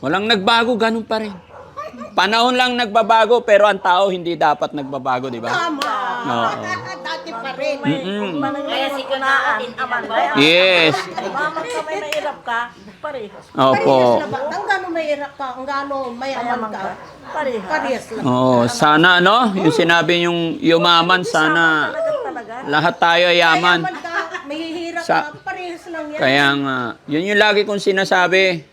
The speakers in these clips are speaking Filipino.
Walang nagbago, ganun pa rin. Panahon lang nagbabago, pero ang tao hindi dapat nagbabago, di ba? Tama. Oo. Dati pa rin. Kaya si Kunaan din aman. Yes. Mama ka may mahirap ka, parehas. Opo. Parehas na ba? Ang gano'ng mahirap ka, ang gano'ng mayaman ka. Parehas. Parehas lang. Oo, sana no, yung sinabi yung yumaman, sana Talaga. lahat tayo ay yaman. Mayaman ka, mahihirap Sa- ka, parehas lang yan. Kaya nga, yun yung lagi kong sinasabi.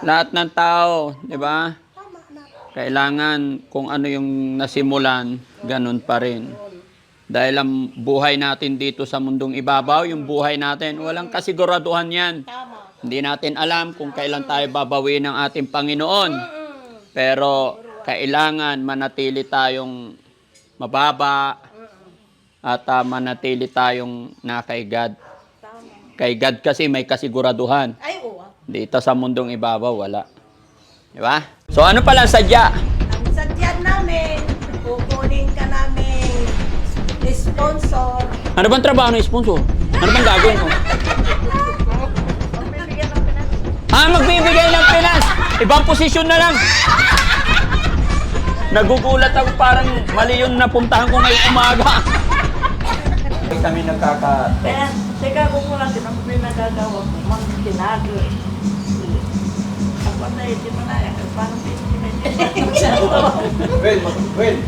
Lahat ng tao, di ba? Tama na. Kailangan kung ano yung nasimulan, ganun pa rin. Dahil ang buhay natin dito sa mundong ibabaw, yung buhay natin, walang kasiguraduhan yan. Tama. Hindi natin alam kung kailan tayo babawi ng ating Panginoon. Pero kailangan manatili tayong mababa at manatili tayong na kay God. Kay God kasi may kasiguraduhan. Ay, oo. Dito sa mundong ibabaw, wala. Di ba? So ano pala ang sadya? Ang sadyan namin, kukunin ka namin sponsor. Ano bang trabaho ng sponsor? Ano bang gagawin mo? Magbibigay ng finance. Ibang posisyon na lang. Nagugulat ako, parang mali yun napuntahan ko ngayong umaga. Kami Kaya, teka ko muna din ako may nagagawa ko. Mga tinago eh. Ako na eh, di mo na yan. Parang Well.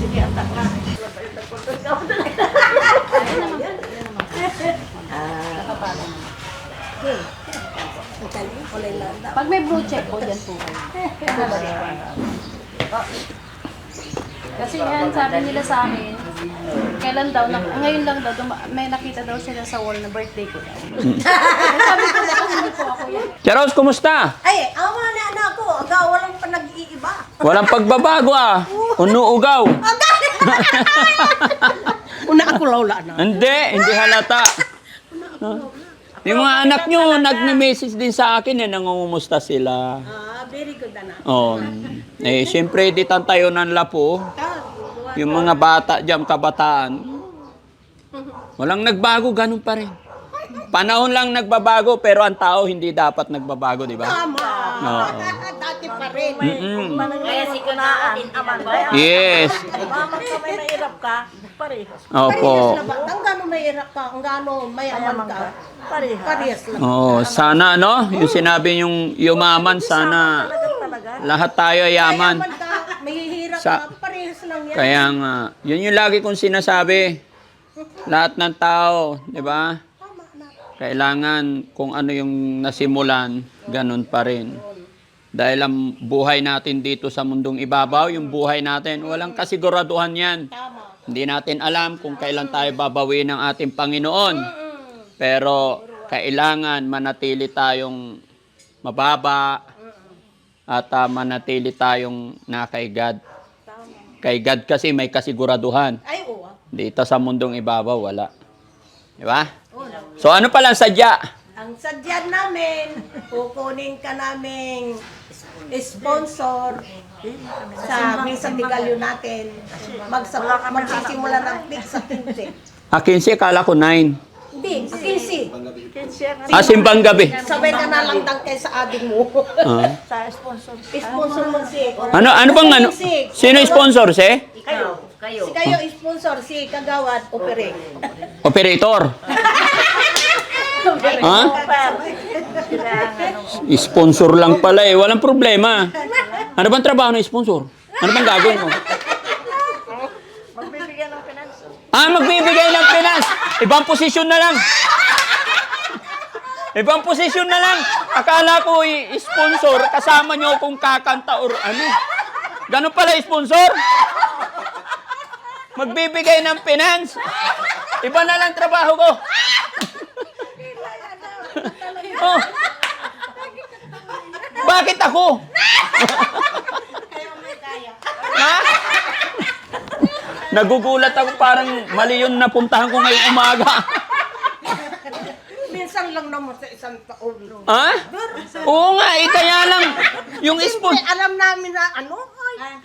sige, atak na. Pag may blue check po, dyan po kayo. Kasi yan, sabi nila sa amin, kailan daw, ngayon lang daw, may nakita daw sila sa wall na birthday ko daw. Sabi ko daw, hindi po ako yan. Charos, kumusta? Ay, awa na anak ko. Aga, walang pa nag-iiba. Walang pagbabago Unuugaw. Una ako lawla na. Hindi halata. Yung mga anak nyo, nag-message din sa akin nangungumusta sila. Very good anak. Oh, siyempre, di tayo ng lapo. Yung mga bata dyan, kabataan. Walang nagbago, ganun pa rin. Panahon lang nagbabago, pero ang tao hindi dapat nagbabago, di ba? Tama. Oo. Dati pa rin. Kaya si Kunaan din aman. Yes. Mama ka may mahirap ka, parehas. Parehas Opo. na ba? Ang gano'ng mahirap ka, ang gano'ng mayaman ka. Parehas. Parehas lang. Oo, sana no, yung sinabi yung yumaman, sana Talaga. lahat tayo ay yaman. Mayaman ka, mahihirap Sa- ka, parehas lang yan. Kaya nga, yun yung lagi kong sinasabi. Lahat ng tao, di ba? Tama na. Kailangan kung ano yung nasimulan, ganun pa rin. Dahil ang buhay natin dito sa mundong ibabaw, yung buhay natin, walang kasiguraduhan yan. Tama. Hindi natin alam kung kailan tayo babawi ng ating Panginoon. Pero kailangan manatili tayong mababa at manatili tayong na kay God. Kay God kasi may kasiguraduhan. Ay, oo. Dito sa mundong ibabaw, wala. Di ba? So ano pala ang sadya? Ang sadyan namin, kukunin ka namin sponsor sa Misa Tigalyo natin. Magsisimula ng fix sa 15. 15, kala ko 9. Hindi, 15. Simbang gabi. Sabay ka na lang kay sa ading mo. Sa sponsor. Sponsor mo si... Ano bang ano? Sino sponsor, si? Kayo. Si kayo sponsor, si Kagawad Opere. Operator. Ha? Sponsor lang pala eh. Walang problema. Ano bang trabaho ng sponsor? Ano bang gagawin mo? Magbibigyan ng finance. Magbibigay ng finance. Ibang posisyon na lang. Ibang posisyon na lang. Akala ko sponsor, kasama nyo kung kakanta or ano. Ganun pala sponsor? Magbibigay ng finance. Iba na lang trabaho ko. Oh. Bakit ako? Ha? Nagugulat ako, parang mali yun napuntahan ko ngayong umaga. Minsan lang naman sa isang taon. Ha? Oo nga, kaya lang. Yung Siyempre, sponsor. alam namin na ano? Ay,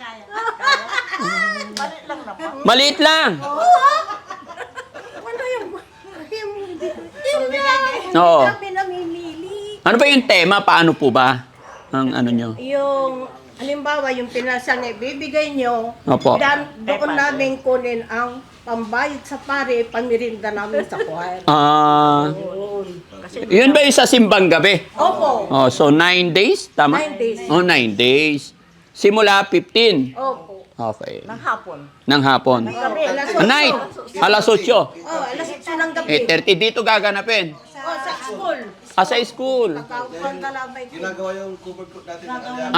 Malit lang naman. Maliit lang. ano yung... Hindi Oo. kami namimili. Ano ba yung tema? Paano po ba ang ano nyo? Yung, halimbawa, yung pinasa na ibibigay nyo, Opo. doon namin kunin ang pambayad sa pare, pamirinda namin sa choir. Yun ba yung sa simbang gabi? Opo. Oh, so 9 days? Tama? 9 days. Oh, 9 days. Simula 15. Opo. Okay. Ng hapon. Ng hapon. Gabi, alas Night. Alas 8. Oh, alas 8 ng gabi. 8:30 dito gaganapin. Oh, sa school. Sa school. Pagkakalabay ko.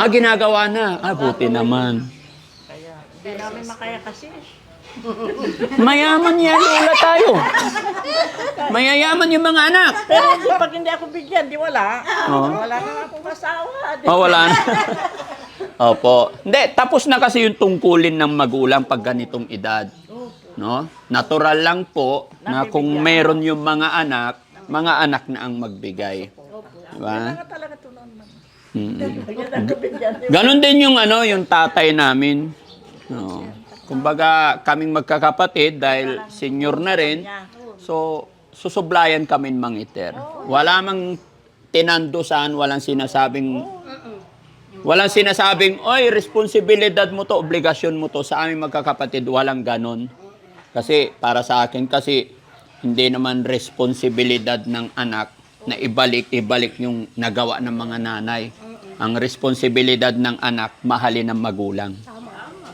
Ginagawa na. Buti naman. Kaya, hindi namin makaya kasi. Mayaman yan, wala tayo. Mayayaman yung mga anak. Pero pag hindi ako bigyan, di wala. Oo. Wala na akong asawa. Wala na. Opo. Hindi, tapos na kasi yung tungkulin ng magulang pag ganitong edad. No? Natural lang po na kung meron yung mga anak na ang magbigay. Diba? Wala talaga tunan man. Mm-mm. Pag hindi ako bigyan, di Ganon din yung yung tatay namin. No. Kumbaga, kaming magkakapatid dahil senior na rin. So, susublayan kami mangiter. Wala mang tinandusan, walang sinasabing, oy, responsibilidad mo to, obligasyon mo to. Sa aming magkakapatid, walang ganon. Kasi, para sa akin, kasi hindi naman responsibilidad ng anak na ibalik yung nagawa ng mga nanay. Ang responsibilidad ng anak, mahalin ng magulang.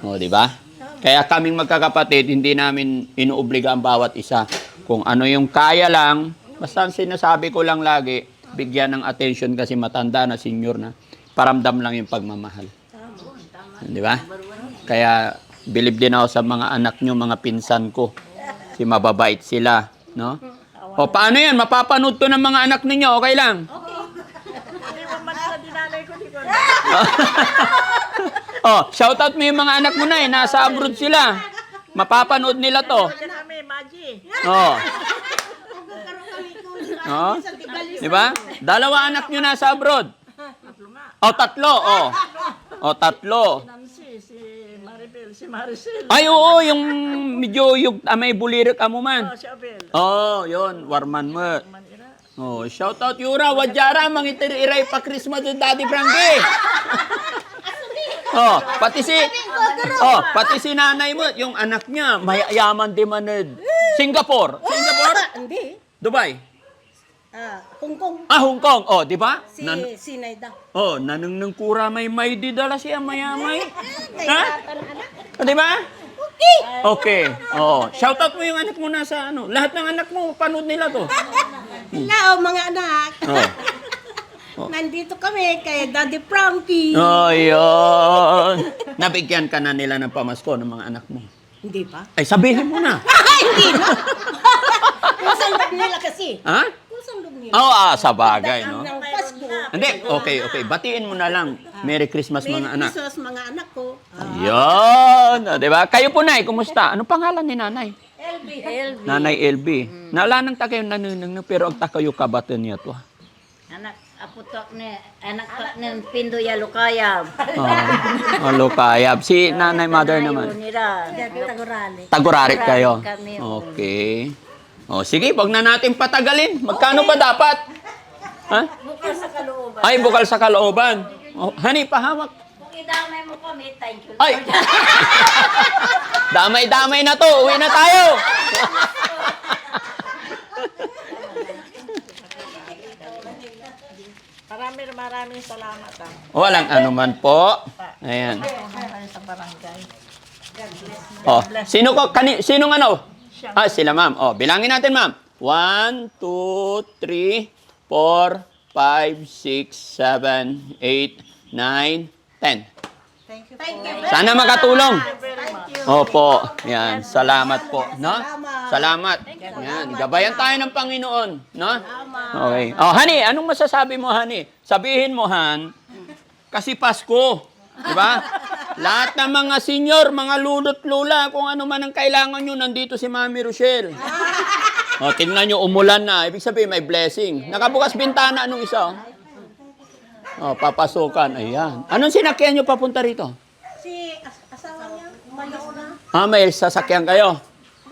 O, di ba? Kaya kaming magkakapatid, hindi namin inuobliga ang bawat isa. Kung ano yung kaya lang, basta ang sinasabi ko lang lagi, bigyan ng attention kasi matanda na, senior na, paramdam lang yung pagmamahal. Di ba? Kaya, bilib din ako sa mga anak nyo, mga pinsan ko. Si mababait sila. No? O, paano yan? Mapapanood to ng mga anak ninyo, okay lang? Hindi mo man sa dinanay ko, di ko. Shoutout mo yung mga anak mo na nasa abroad sila. Mapapanood nila to. Diyan kami, Maji. Di ba? Dalawa anak nyo nasa abroad. Tatlo. Tatlo. Nancy, si Maribel, si Maricel. Ay, oo, yung medyo yung may bulirik amo man. Si Abel. Yun, warman mo. Manira. Shoutout Yura, Wadjara, mangitir-iray pa Christmas ng Daddy Frankie. Pati si nanay mo, yung anak niya, mayayaman din maned. Singapore. Hindi. Dubai. Hong Kong. Hong Kong. Di ba? Si Naida. Nanang kura may di dala siya mayamay. Kaya Di ba? Okay. Shoutout mo yung anak mo nasa lahat ng anak mo, panood nila to. Hello, mga anak. Nandito kami kay Daddy Frankie. Yun. Nabigyan ka na nila ng pamasko ng mga anak mo. Hindi pa? Ay, sabihin mo na. Hindi na. Kusang loob nila kasi. Ha? Kusang loob nila. Sa bagay, no? Ang Pasko. Hindi, okay. Batiin mo na lang. Merry Christmas, mga anak. Merry Christmas, mga anak ko. Yun. Di ba? Kayo po, Nay, kumusta? Ano pangalan ni Nanay? LB. Nanay LB. Nala nang takayo nanunang pero ang takayo kabatan niya to. Anak aputok ni anak ng Pindo Yalukayab. Lokayab. Si Nanay Mother naman. Nila. Tagurali. Tagorarit kayo. Kami. Okay. Sige, wag na natin patagalin. Magkano ba dapat? Ha? Bukal sa kalooban. Ay, bukal sa kalooban. Honey, pahawak. Kung idamay mo kami, thank you. Ay! Damay-damay na to. Uwi na tayo. Maraming salamat. Walang anuman po. Ayan. Sa barangay. Sinong sila ma'am. Bilangin natin ma'am. 1, 2, 3, 4, 5, 6, 7, 8, 9, 10. Thank you. Sana makatulong. Opo. Yan. Salamat po. No? Salamat. Yan. Gabayan tayo ng Panginoon. No? Okay. Honey, anong masasabi mo, honey? Sabihin mo, Han, kasi Pasko. Diba? Lahat ng mga senior, mga lulot lula, kung ano man ang kailangan nyo, nandito si Mami Rochelle. Tingnan nyo, umulan na. Ibig sabihin, may blessing. Nakabukas bintana, anong isa? Papasukan. Ayan. Anong sinakyan nyo papunta rito? Si asawa niya, umalis na. May sasakyan kayo.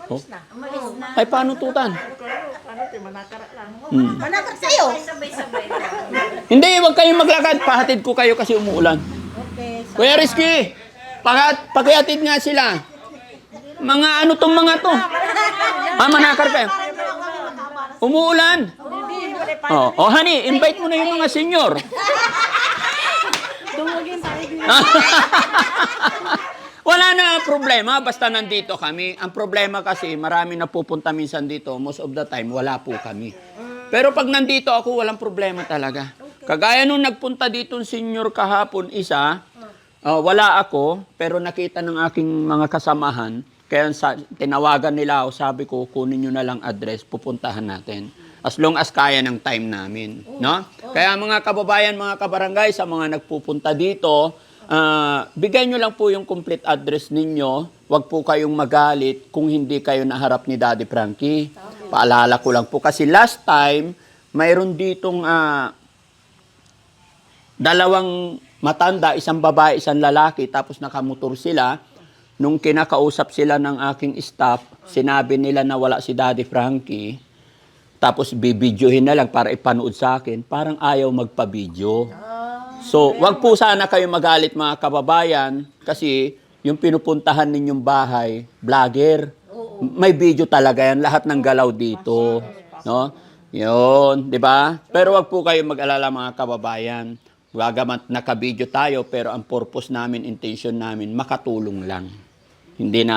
Umalis na. Ay, paano tutan? dati, manakara lang. Managat sa'yo. Sabay-sabay. Hindi, huwag kayong maglakad. Pahatid ko kayo kasi umuulan. Okay. Kuya Rizky, pakihatid nga sila. Mga ano tong mga to? Manakar kayo. Umuulan. Oh, honey, invite mo na yung mga senior. Dumugin tayo dito. Wala na problema, basta nandito kami. Ang problema kasi, marami na pupunta minsan dito. Most of the time, wala po kami. Pero pag nandito ako, walang problema talaga. Kagaya nung nagpunta dito ng senior kahapon, isa, wala ako, pero nakita ng aking mga kasamahan. Kaya tinawagan nila ako, sabi ko, kunin nyo na lang address, pupuntahan natin. As long as kaya ng time namin. No? Kaya mga kababayan, mga kabarangay, sa mga nagpupunta dito, bigay nyo lang po yung complete address ninyo. Huwag po kayong magalit kung hindi kayo naharap ni Daddy Frankie. Paalala ko lang po. Kasi last time, mayroon ditong dalawang matanda, isang babae, isang lalaki, tapos nakamotor sila. Nung kinakausap sila ng aking staff, sinabi nila na wala si Daddy Frankie. Tapos bibidyohin na lang para ipanood sa akin. Parang ayaw magpa-video. So, wag po sana kayo magalit mga kababayan kasi yung pinupuntahan ninyong bahay, vlogger. May video talaga yan, lahat ng galaw dito, no? 'Yon, 'di ba? Pero wag po kayo mag-alala mga kababayan. Wagamat naka-video tayo pero ang purpose namin, intention namin makatulong lang. Hindi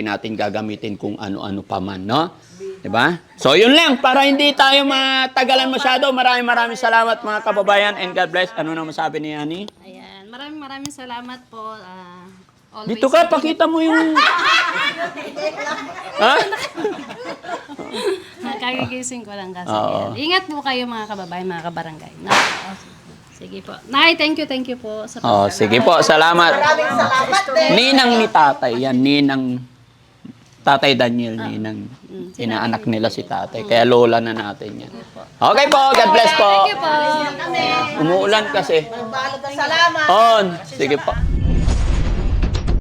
natin gagamitin kung ano-ano pa man, no? 'Di ba? So, yun lang para hindi tayo matagalan masyado. Maraming salamat mga kababayan and God bless. Ano na masabi ni Ani? Ayan, maraming salamat po. Always Dito ka, pakita mo yung... Ha? Kagigising ko lang kasi. Oo. Yan. Ingat po kayo mga kababayan, mga kabarangay. No? Sige po. Nay, thank you po. Sa Oh, sige po, salamat. Maraming salamat din. Ninang ni tatay, yan, ninang Tatay Daniel, ninang inaanak nila si tatay. Kaya lola na natin yan. Okay po, God bless po. Thank you po. Umuulan kasi. Salamat. On, sige po.